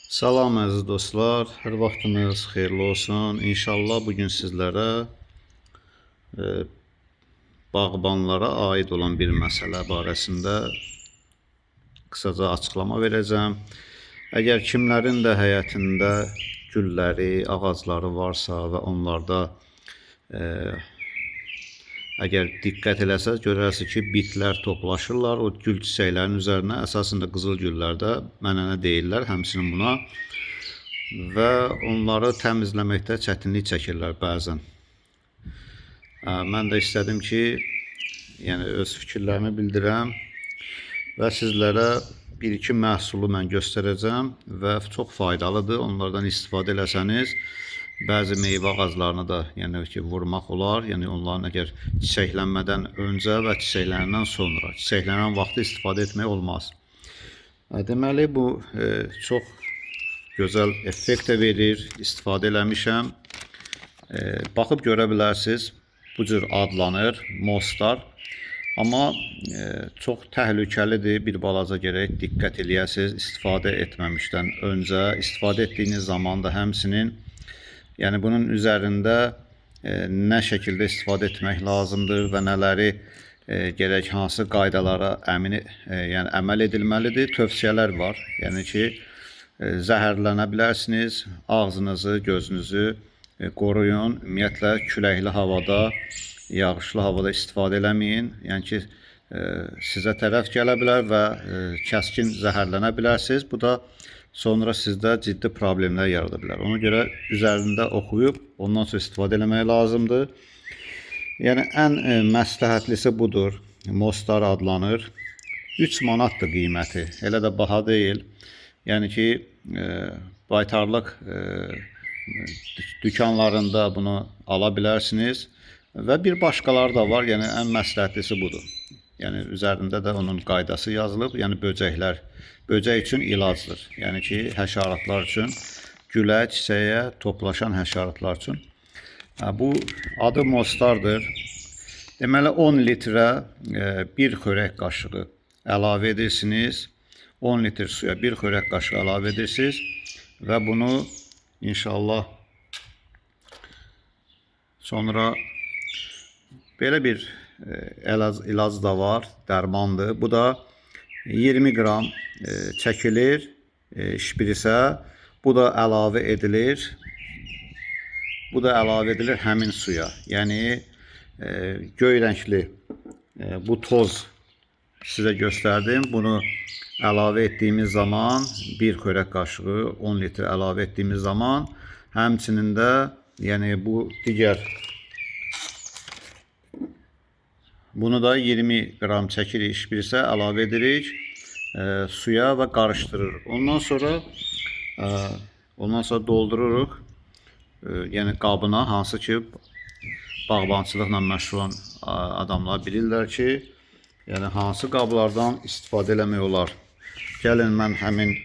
Salam əziz dostlar, hər vaxtınız xeyirli olsun. İnşallah bugün sizlərə bağbanlara aid olan bir məsələ barəsində qısaca açıqlama verəcəm. Əgər kimlərin də həyətində gülləri, ağacları varsa və onlarda əgər diqqət eləsəz, görərsiniz ki, bitlər toplaşırlar. O gül çiçəklərin üzərinə, əsasında qızıl güllərdə mənənə deyirlər, həmçinin buna. Və onları təmizləməkdə çətinlik çəkirlər bəzən. Mən də istədim ki, yəni öz fikirlərimi bildirəm və sizlərə bir-iki məhsulu mən göstərəcəm və çox faydalıdır. Onlardan istifadə eləsəniz, bəzi meyvə ağaclarını da yəni ki, vurmaq olar. Yəni onların əgər çiçəklənmədən öncə və çiçəklənəndən sonra, çiçəklənən vaxtı istifadə etmək olmaz. Deməli, bu çox gözəl effekt də verir. İstifadə eləmişəm. Baxıb görə bilərsiniz. Bu cür adlanır, Mostar. Amma çox təhlükəlidir. Bir balaca gərək diqqət eləyəsiniz. İstifadə etməmişdən öncə, istifadə etdiyiniz zaman da həmçinin yəni bunun üzərində nə şəkildə istifadə etmək lazımdır və nələri gərək hansı qaydalara yəni əməl edilməlidir, tövsiyələr var. Yəni ki, zəhərlənə bilərsiniz, ağzınızı, gözünüzü qoruyun. Ümumiyyətlə, küləkli havada, yağışlı havada istifadə eləməyin. Yəni ki, sizə tərəf gələ bilər və kəskin zəhərlənə bilərsiniz. Bu da sonra sizdə ciddi problemlər yarada bilər. Ona görə üzərində oxuyub, ondan sonra istifadə eləmək lazımdır. Yəni, ən məsləhətlisi budur. Mostar adlanır. 3 manatdır qiyməti. Elə də baha deyil. Yəni ki, baytarlıq dükanlarında bunu ala bilərsiniz. Və bir başqaları da var. Yəni, ən məsləhətlisi budur. Yəni, üzərində də onun qaydası yazılıb. Yəni, böcək üçün ilacdır. Yəni ki, həşaratlar üçün, gülə, çiçəyə toplaşan həşaratlar üçün. Bu adı Mostardır. Deməli, 10 litrə bir xörək qaşığı əlavə edirsiniz. 10 litr suya bir xörək qaşığı əlavə edirsiniz. Və bunu inşallah sonra belə bir ilac da var, dərmandır. Bu da 20 qram çəkilir şpirisə. Bu da əlavə edilir. Bu da əlavə edilir həmin suya. Yəni, göy rəngli bu toz sizə göstərdim. Bunu əlavə etdiyimiz zaman, bir xörək qaşığı 10 litr əlavə etdiyimiz zaman, həmçinin də yəni bu digər bunu da 20 qram çəkirik şpirisə, əlavə edirik suya və qarışdırırıq. Ondan sonra doldururuq. Yəni qabına, hansı ki bağbançılıqla məşğul olan adamlar bilirlər ki, yəni hansı qablardan istifadə eləmək olar. Gəlin mən həmin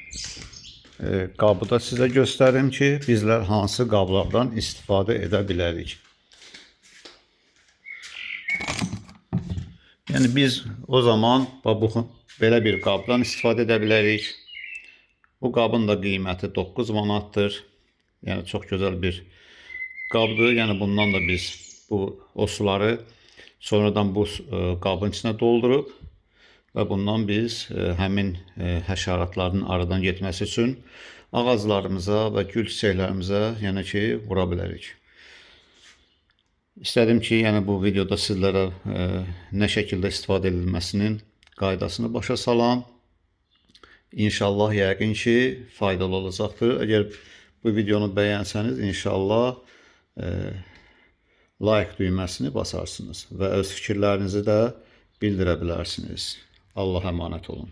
qabı da sizə göstərim ki, bizlər hansı qablardan istifadə edə bilərik. Yəni biz o zaman belə bir qabdan istifadə edə bilərik. Bu qabın da qiyməti 9 manatdır. Yəni çox gözəl bir qabdır. Yəni bundan da biz o suları sonradan bu qabın içinə doldurub və bundan biz həmin həşaratların aradan getməsi üçün ağaclarımıza və gül çiçəklərimizə yəni ki, vura bilərik. İstədim ki, yəni bu videoda sizlərə nə şəkildə istifadə edilməsinin qaydasını başa salam. İnşallah yəqin ki, faydalı olacaqdır. Əgər bu videonu bəyənsəniz, inşallah like düyməsini basarsınız və öz fikirlərinizi də bildirə bilərsiniz. Allah'a əmanət olun.